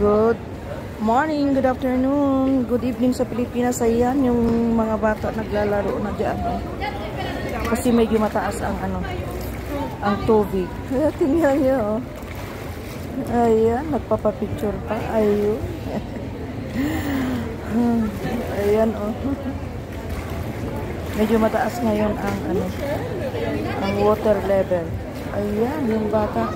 Good morning, good afternoon, good evening sa Pilipinas. Ayan, yung mga bata naglalaro na dyan. Kasi medyo mataas ang ang tubig. Tingnan nyo, oh. Ayan, nagpapapicture pa. Ayun. Ayan, oh. Medyo mataas ngayon ang ang water level. Ayan, yung bata.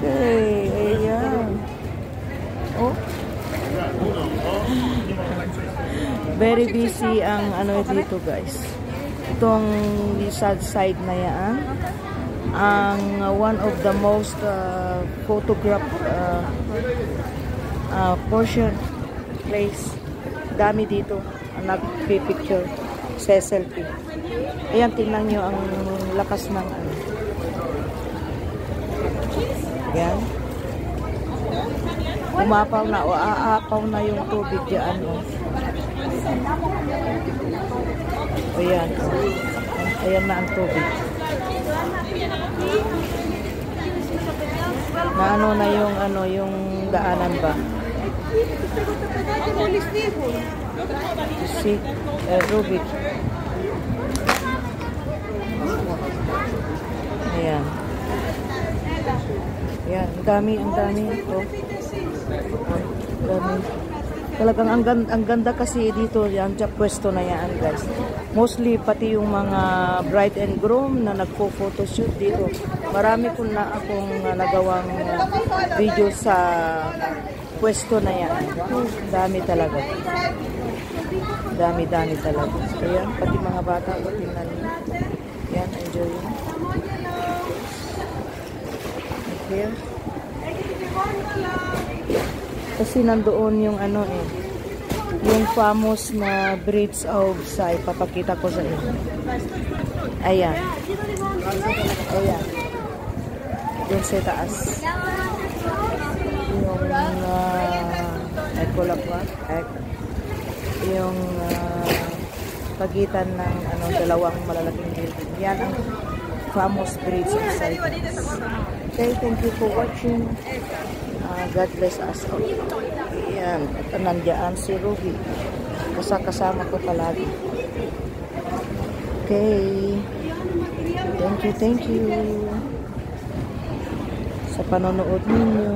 Okay, ayan. Oh. Very busy ang dito, guys. Itong sad side na yan. Ang one of the most photographed portion place. Dami dito ang nagpipicture, selfie. Ayan, tingnan nyo ang lakas ng Ayan. Umapaw na o aapaw na yung tubig dyan. Oh. Ayan. Ayan na ang tubig. Na na yung daanan ba? Si Rubik. Ayan. Ayan, ang dami. Oh. Dami. Talagang ang ganda kasi dito, yan, sa pwesto na yan, guys. Mostly, pati yung mga bride and groom na nagpo-photoshoot dito. Marami ko na akong nagawang video sa pwesto na yan. Dami talaga. Dami talaga. Ayan, pati mga bata, tingnan nyo. Ayan, enjoy yun. Here. Kasi nandoon yung yung famous na bridge of Sai. Papakita ko sa inyo. Ayan. Ayan. Doon sa taas. Yung yung pagitan ng dalawang malalaking building. Yan ang famous bridge of Sai. Okay, thank you for watching. God bless us all. Ayan, nandiyan si Ruby. Kasama ko palagi. Okay. Thank you sa panonood ninyo.